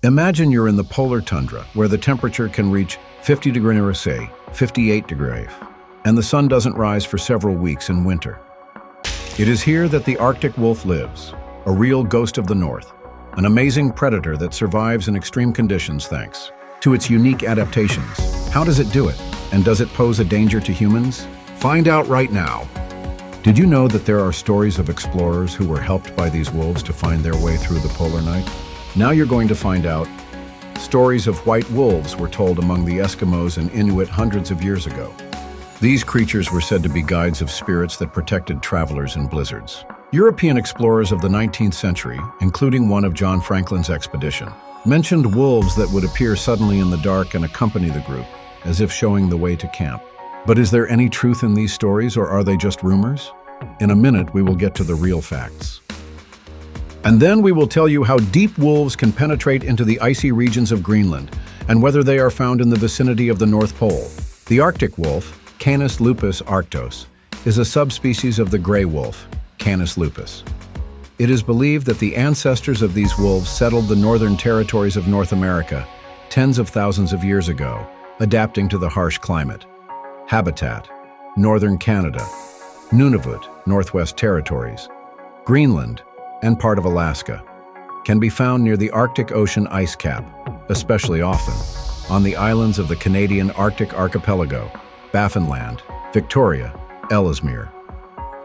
Imagine you're in the polar tundra, where the temperature can reach 50 degrees Celsius, 58 degrees, and the sun doesn't rise for several weeks in winter. It is here that the Arctic wolf lives, a real ghost of the north, an amazing predator that survives in extreme conditions thanks to its unique adaptations. How does it do it? And does it pose a danger to humans? Find out right now. Did you know that there are stories of explorers who were helped by these wolves to find their way through the polar night? Now you're going to find out. Stories of white wolves were told among the Eskimos and Inuit hundreds of years ago. These creatures were said to be guides of spirits that protected travelers in blizzards. European explorers of the 19th century, including one of John Franklin's expedition, mentioned wolves that would appear suddenly in the dark and accompany the group, as if showing the way to camp. But is there any truth in these stories, or are they just rumors? In a minute, we will get to the real facts. And then we will tell you how deep wolves can penetrate into the icy regions of Greenland, and whether they are found in the vicinity of the North Pole. The Arctic wolf, Canis lupus arctos, is a subspecies of the gray wolf, Canis lupus. It is believed that the ancestors of these wolves settled the northern territories of North America tens of thousands of years ago, adapting to the harsh climate. Habitat: northern Canada, Nunavut, Northwest Territories, Greenland, and part of Alaska. Can be found near the Arctic Ocean ice cap, especially often on the islands of the Canadian Arctic Archipelago, Baffinland, Victoria, Ellesmere.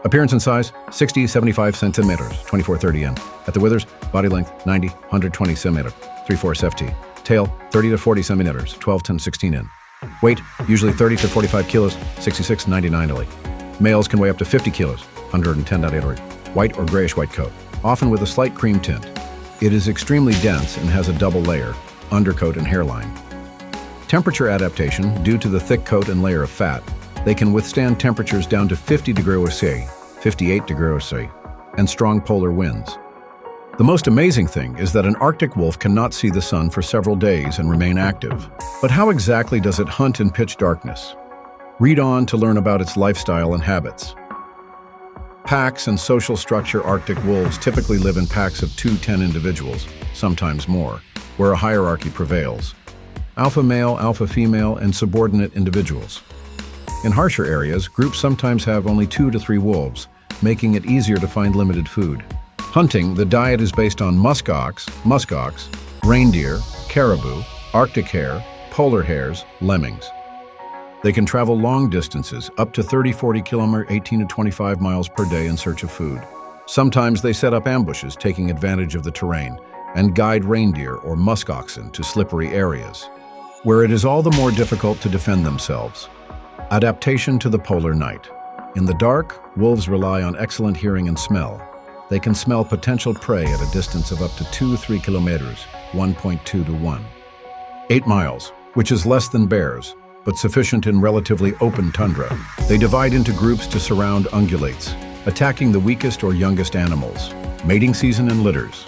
Appearance and size: 60-75 centimeters, 24-30 in. At the withers, body length 90-120 centimeters, 3/4 ft. Tail 30-40 centimeters, 12-16 in. Weight usually 30-45 kilos, 66-99 li. Males can weigh up to 50 kilos, 110.8 li. White or grayish-white coat, often with a slight cream tint. It is extremely dense and has a double layer, undercoat and hairline. Temperature adaptation: due to the thick coat and layer of fat, they can withstand temperatures down to 50 degrees Celsius, 58 degrees Celsius, and strong polar winds. The most amazing thing is that an Arctic wolf cannot see the sun for several days and remain active. But how exactly does it hunt in pitch darkness? Read on to learn about its lifestyle and habits. Packs and social structure: Arctic wolves typically live in packs of 2-10 individuals, sometimes more, where a hierarchy prevails. Alpha male, alpha female, and subordinate individuals. In harsher areas, groups sometimes have only 2 to 3 wolves, making it easier to find limited food. Hunting: the diet is based on muskox, reindeer, caribou, Arctic hare, polar hares, lemmings. They can travel long distances, up to 30-40 kilometers, 18 to 25 miles per day in search of food. Sometimes they set up ambushes, taking advantage of the terrain, and guide reindeer or muskoxen to slippery areas, where it is all the more difficult to defend themselves. Adaptation to the polar night. In the dark, wolves rely on excellent hearing and smell. They can smell potential prey at a distance of up to 2-3 kilometers, 1.2 to 1. 8 miles, which is less than bears, but sufficient in relatively open tundra. They divide into groups to surround ungulates, attacking the weakest or youngest animals. Mating season and litters.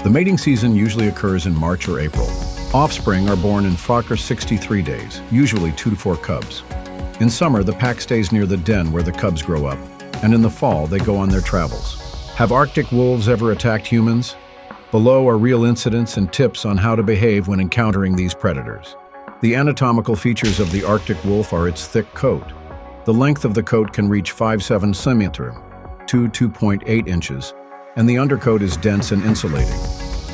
The mating season usually occurs in March or April. Offspring are born in 63 days, usually 2 to 4 cubs. In summer, the pack stays near the den where the cubs grow up, and in the fall, they go on their travels. Have Arctic wolves ever attacked humans? Below are real incidents and tips on how to behave when encountering these predators. The anatomical features of the Arctic wolf are its thick coat. The length of the coat can reach 5-7 centimeters, 2.8 inches, and the undercoat is dense and insulating.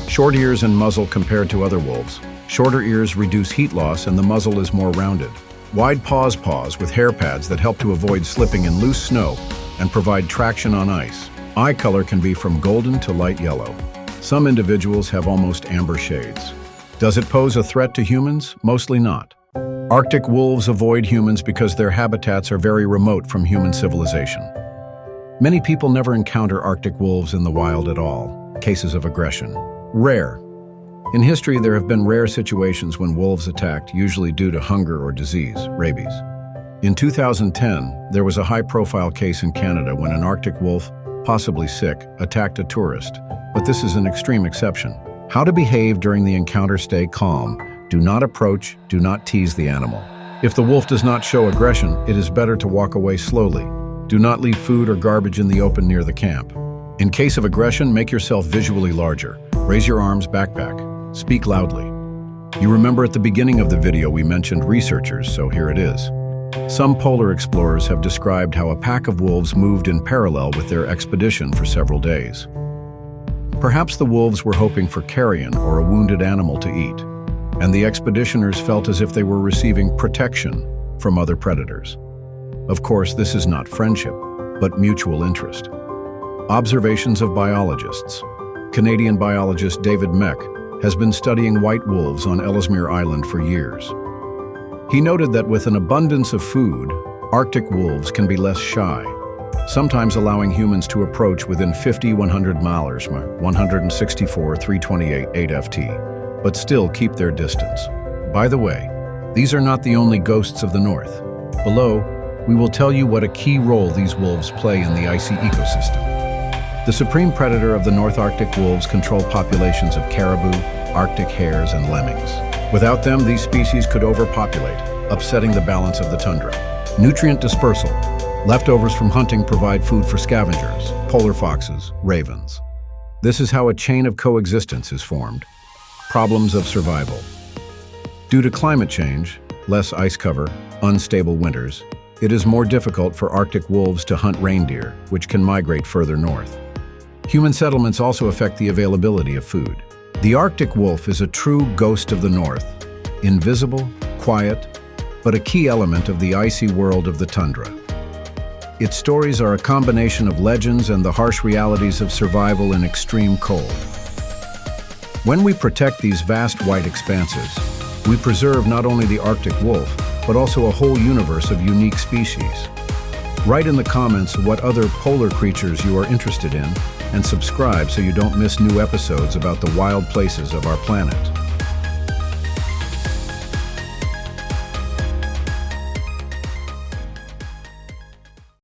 Short ears and muzzle compared to other wolves. Shorter ears reduce heat loss and the muzzle is more rounded. Wide paws with hair pads that help to avoid slipping in loose snow and provide traction on ice. Eye color can be from golden to light yellow. Some individuals have almost amber shades. Does it pose a threat to humans? Mostly not. Arctic wolves avoid humans because their habitats are very remote from human civilization. Many people never encounter Arctic wolves in the wild at all. Cases of aggression: rare. In history, there have been rare situations when wolves attacked, usually due to hunger or disease, rabies. In 2010, there was a high-profile case in Canada when an Arctic wolf, possibly sick, attacked a tourist. But this is an extreme exception. How to behave during the encounter: stay calm. Do not approach, do not tease the animal. If the wolf does not show aggression, it is better to walk away slowly. Do not leave food or garbage in the open near the camp. In case of aggression, make yourself visually larger. Raise your arms, backpack. Speak loudly. You remember at the beginning of the video we mentioned researchers, so here it is. Some polar explorers have described how a pack of wolves moved in parallel with their expedition for several days. Perhaps the wolves were hoping for carrion or a wounded animal to eat, and the expeditioners felt as if they were receiving protection from other predators. Of course, this is not friendship, but mutual interest. Observations of biologists. Canadian biologist David Meck has been studying white wolves on Ellesmere Island for years. He noted that with an abundance of food, Arctic wolves can be less shy, sometimes allowing humans to approach within 50-100 miles, 164-328 8ft, but still keep their distance. By the way, these are not the only ghosts of the north. Below, we will tell you what a key role these wolves play in the icy ecosystem. The supreme predator of the North Arctic wolves control populations of caribou, Arctic hares, and lemmings. Without them, these species could overpopulate, upsetting the balance of the tundra. Nutrient dispersal. Leftovers from hunting provide food for scavengers, polar foxes, ravens. This is how a chain of coexistence is formed. Problems of survival. Due to climate change, less ice cover, unstable winters, it is more difficult for Arctic wolves to hunt reindeer, which can migrate further north. Human settlements also affect the availability of food. The Arctic wolf is a true ghost of the north, invisible, quiet, but a key element of the icy world of the tundra. Its stories are a combination of legends and the harsh realities of survival in extreme cold. When we protect these vast white expanses, we preserve not only the Arctic wolf, but also a whole universe of unique species. Write in the comments what other polar creatures you are interested in, and subscribe so you don't miss new episodes about the wild places of our planet.